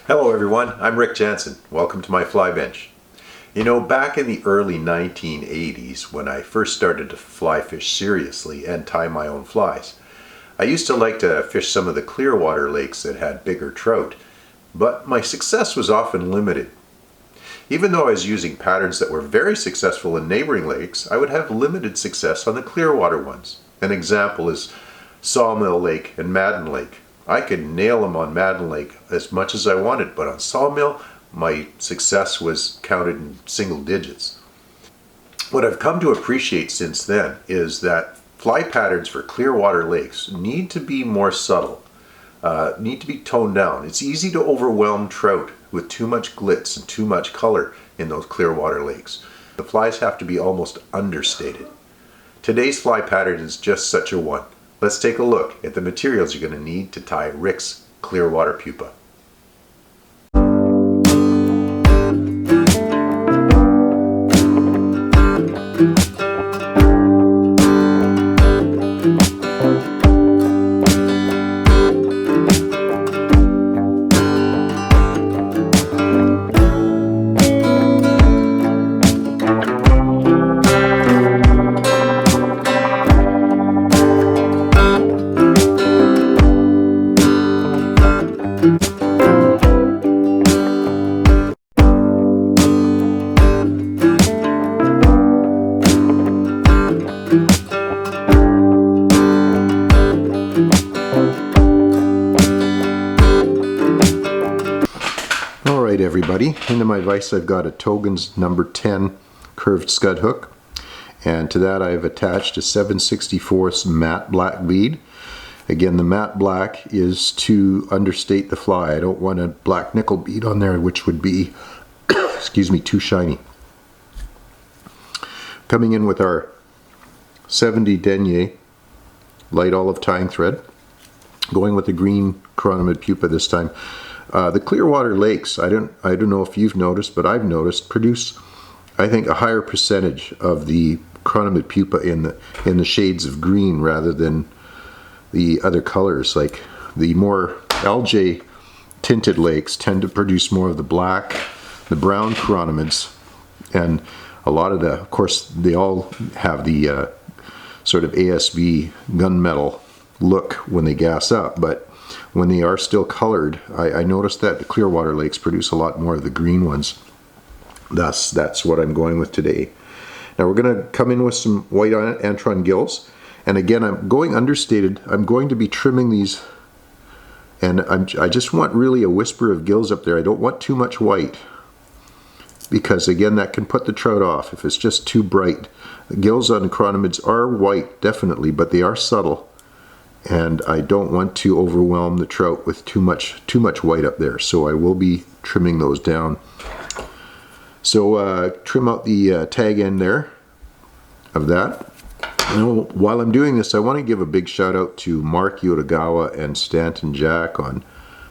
Hello everyone, I'm Rick Jansen. Welcome to my fly bench. You know, back in the early 1980s when I first started to fly fish seriously and tie my own flies, I used to like to fish some of the Clearwater lakes that had bigger trout, but my success was often limited. Even though I was using patterns that were very successful in neighboring lakes, I would have limited success on the Clearwater ones. An example is Sawmill Lake and Madden Lake. I could nail them on Madden Lake as much as I wanted, but on Sawmill, my success was counted in single digits. What I've come to appreciate since then is that fly patterns for Clearwater lakes need to be more subtle, need to be toned down. It's easy to overwhelm trout with too much glitz and too much color in those Clearwater lakes. The flies have to be almost understated. Today's fly pattern is just such a one. Let's take a look at the materials you're going to need to tie Rick's Clearwater pupa. Alright everybody, into my vise I've got a Togens number 10 curved scud hook, and to that I've attached a 7/64 matte black bead. Again, the matte black is to understate the fly. I don't want a black nickel bead on there which would be excuse me, too shiny. Coming in with our 70 denier light olive tying thread, going with the green chironomid pupa this time. The Clearwater lakes, I don't know if you've noticed, but I've noticed, produce, I think, a higher percentage of the chironomid pupa in the shades of green rather than the other colors. Like the more algae tinted lakes tend to produce more of the black, the brown chironomids, and a lot of of course, they all have the sort of ASV gunmetal look when they gas up, but when they are still colored, I noticed that the Clearwater lakes produce a lot more of the green ones. Thus, that's what I'm going with today. Now we're going to come in with some white Antron gills, and again, I'm going understated. I'm going to be trimming these, and I just want really a whisper of gills up there. I don't want too much white, because again, that can put the trout off if it's just too bright. The gills on the chironomids are white, definitely, but they are subtle. And I don't want to overwhelm the trout with too much white up there, so I will be trimming those down. So trim out the tag end there of that. Now, while I'm doing this, I want to give a big shout out to Mark Yotogawa and Stanton Jack on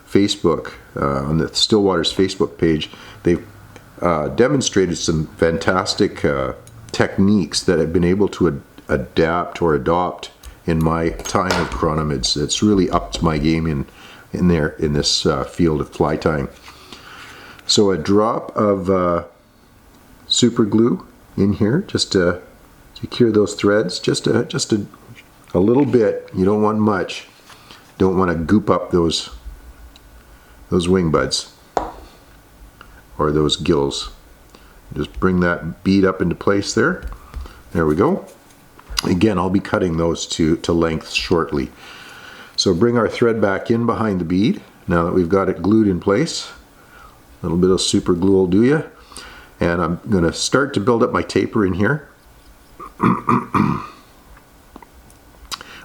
Facebook, on the Stillwaters Facebook page. They've demonstrated some fantastic techniques that I've been able to adapt or adopt in my time of chironomids. It's really upped my game in this field of fly tying. So a drop of super glue in here just to secure those threads, just a little bit. You don't want much. Don't want to goop up those wing buds or those gills. Just bring that bead up into place there. There we go. Again, I'll be cutting those to length shortly. So bring our thread back in behind the bead. Now that we've got it glued in place, a little bit of super glue will do ya. And I'm going to start to build up my taper in here.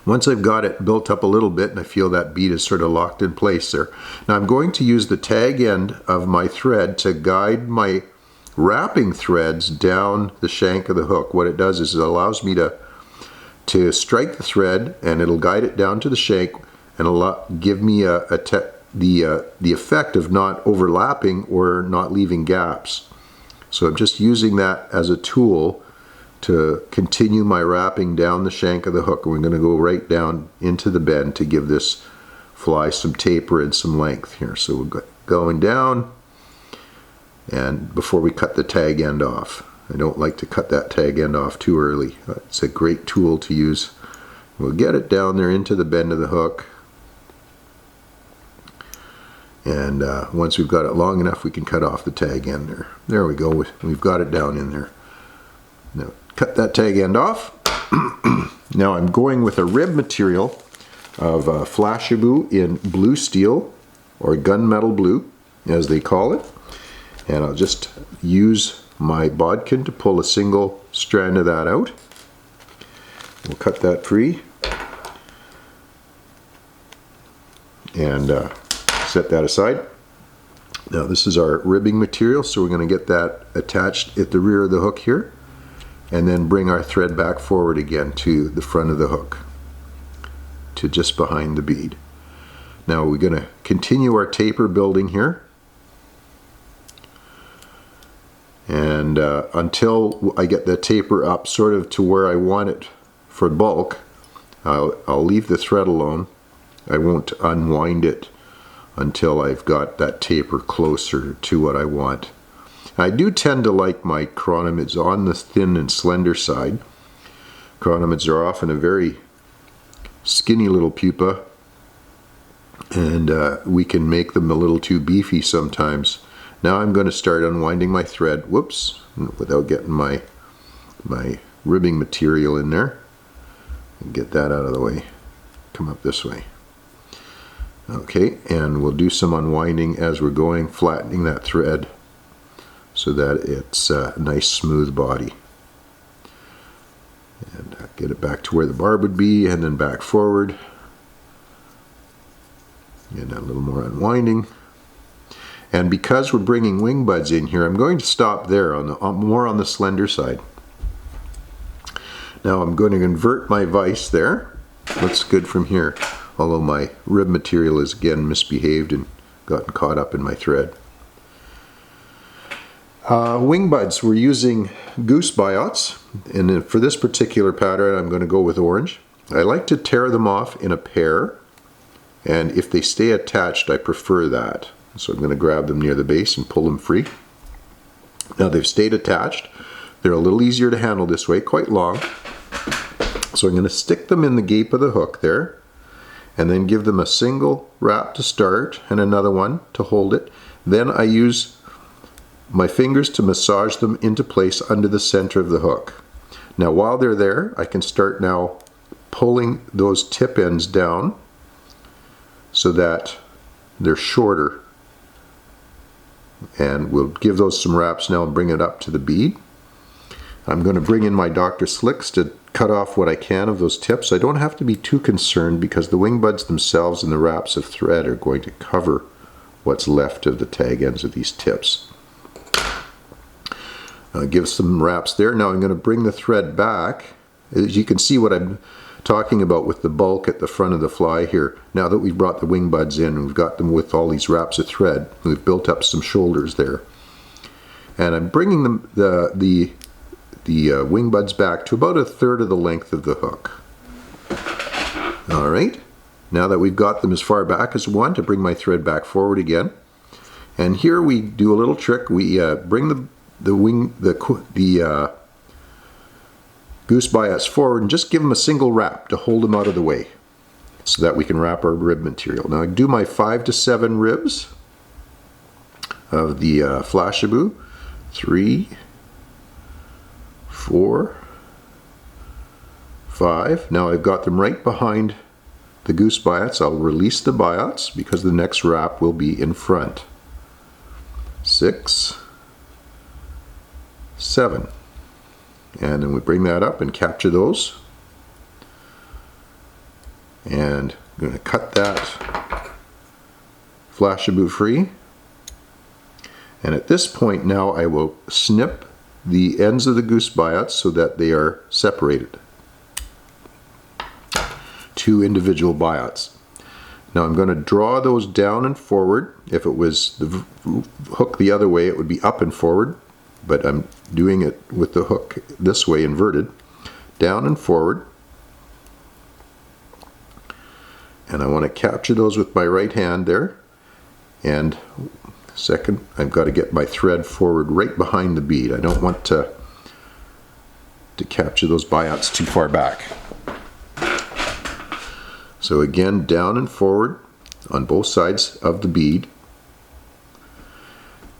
Once I've got it built up a little bit and I feel that bead is sort of locked in place there. Now I'm going to use the tag end of my thread to guide my wrapping threads down the shank of the hook. What it does is it allows me to strike the thread, and it'll guide it down to the shank and give me the effect of not overlapping or not leaving gaps. So I'm just using that as a tool to continue my wrapping down the shank of the hook. And we're going to go right down into the bend to give this fly some taper and some length here. So we've got going down, and before we cut the tag end off. I don't like to cut that tag end off too early. It's a great tool to use. We'll get it down there into the bend of the hook, and once we've got it long enough, we can cut off the tag end there. There we go. We've got it down in there. Now cut that tag end off. Now I'm going with a rib material of Flashabou in blue steel, or gunmetal blue as they call it, and I'll just use my bodkin to pull a single strand of that out. We'll cut that free and set that aside. Now this is our ribbing material, so we're going to get that attached at the rear of the hook here, and then bring our thread back forward again to the front of the hook, to just behind the bead. Now we're going to continue our taper building here, and until I get the taper up sort of to where I want it for bulk, I'll leave the thread alone. I won't unwind it until I've got that taper closer to what I want. I do tend to like my chironomids on the thin and slender side. Chironomids are often a very skinny little pupa, and we can make them a little too beefy sometimes. Now I'm going to start unwinding my thread, whoops, without getting my ribbing material in there. And get that out of the way. Come up this way. Okay, and we'll do some unwinding as we're going, flattening that thread so that it's a nice smooth body. And get it back to where the barb would be, and then back forward. And a little more unwinding. And because we're bringing wing buds in here, I'm going to stop there on the more on the slender side. Now I'm going to invert my vise there. Looks good from here, although my rib material is again misbehaved and gotten caught up in my thread. Wing buds, we're using goose biots, and for this particular pattern I'm going to go with orange. I like to tear them off in a pair, and if they stay attached I prefer that. So I'm going to grab them near the base and pull them free. Now they've stayed attached. They're a little easier to handle this way, quite long. So I'm going to stick them in the gape of the hook there, and then give them a single wrap to start and another one to hold it. Then I use my fingers to massage them into place under the center of the hook. Now while they're there, I can start now pulling those tip ends down so that they're shorter. And we'll give those some wraps now and bring it up to the bead. I'm going to bring in my Dr. Slicks to cut off what I can of those tips. I don't have to be too concerned because the wing buds themselves and the wraps of thread are going to cover what's left of the tag ends of these tips. Give some wraps there. Now I'm going to bring the thread back. As you can see what I'm talking about with the bulk at the front of the fly here. Now that we've brought the wing buds in and we've got them with all these wraps of thread, we've built up some shoulders there. And I'm bringing them, the wing buds back to about 1/3 of the length of the hook. All right, now that we've got them as far back as we want, to bring my thread back forward again. And here we do a little trick. We bring the goose biots forward and just give them a single wrap to hold them out of the way so that we can wrap our rib material. Now I do my 5 to 7 ribs of the Flashabou. 3, 4, 5. Now I've got them right behind the goose biots. I'll release the biots because the next wrap will be in front. 6, 7. And then we bring that up and capture those. And I'm going to cut that Flashabou free. And at this point now I will snip the ends of the goose biots so that they are separated. 2 individual biots. Now I'm going to draw those down and forward. If it was the hook the other way, it would be up and forward, but I'm doing it with the hook this way, inverted, down and forward. And I want to capture those with my right hand there. And second, I've got to get my thread forward right behind the bead. I don't want to capture those buyouts too far back. So again, down and forward on both sides of the bead.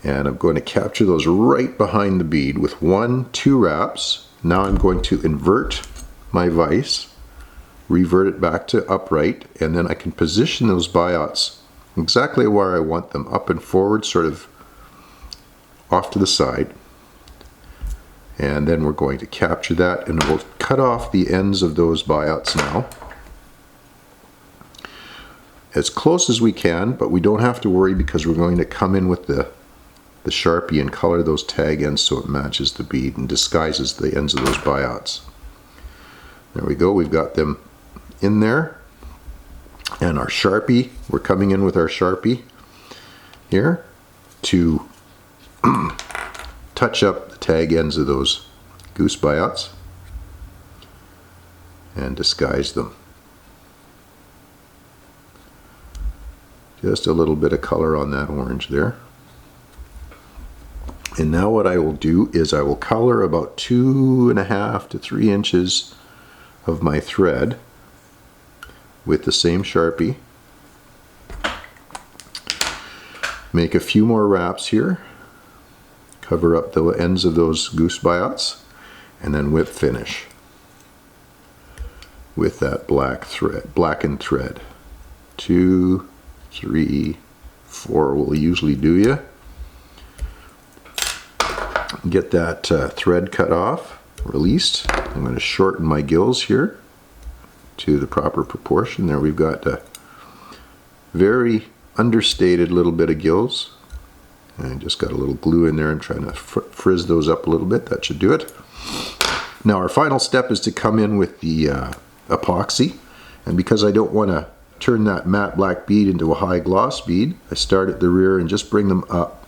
And I'm going to capture those right behind the bead with 1-2 wraps. Now I'm going to invert my vise, revert it back to upright, and then I can position those buyouts exactly where I want them, up and forward, sort of off to the side. And then we're going to capture that, and we'll cut off the ends of those buyouts now, as close as we can, but we don't have to worry because we're going to come in with the Sharpie and color those tag ends so it matches the bead and disguises the ends of those buyouts. There we go, we've got them in there. And our Sharpie, we're coming in with our Sharpie here to touch up the tag ends of those goose buyouts and disguise them. Just a little bit of color on that orange there. And now what I will do is I will color about 2.5 to 3 inches of my thread with the same Sharpie. Make a few more wraps here. Cover up the ends of those goose buyouts, and then whip finish with that black thread, blackened thread. 2, 3, 4 will usually do you. Get that thread cut off, released. I'm going to shorten my gills here to the proper proportion. There we've got a very understated little bit of gills. I just got a little glue in there and trying to frizz those up a little bit. That should do it. Now our final step is to come in with the epoxy, and because I don't want to turn that matte black bead into a high gloss bead, I start at the rear and just bring them up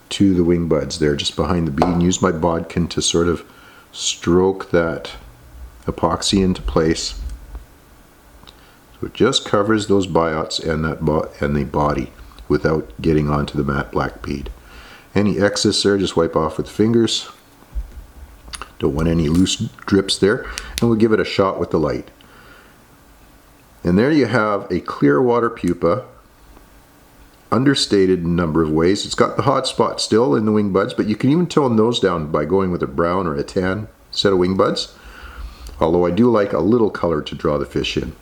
to the wing buds there, just behind the bead, and use my bodkin to sort of stroke that epoxy into place. So it just covers those buyouts and the body without getting onto the matte black bead. Any excess there, just wipe off with fingers. Don't want any loose drips there, and we'll give it a shot with the light. And there you have a clear water pupa, understated in a number of ways. It's got the hot spot still in the wing buds, but you can even tone those down by going with a brown or a tan set of wing buds. Although I do like a little color to draw the fish in.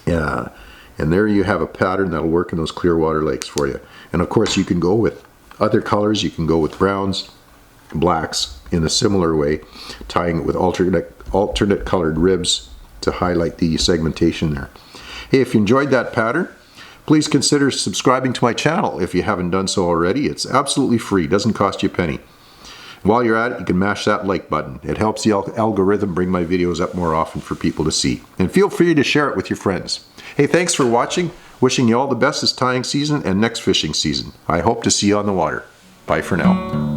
Yeah, and there you have a pattern that'll work in those clear water lakes for you. And of course you can go with other colors. You can go with browns, blacks in a similar way, tying it with alternate colored ribs to highlight the segmentation there. Hey, if you enjoyed that pattern, please consider subscribing to my channel if you haven't done so already. It's absolutely free, doesn't cost you a penny. While you're at it, you can mash that like button. It helps the algorithm bring my videos up more often for people to see. And feel free to share it with your friends. Hey, thanks for watching. Wishing you all the best this tying season and next fishing season. I hope to see you on the water. Bye for now.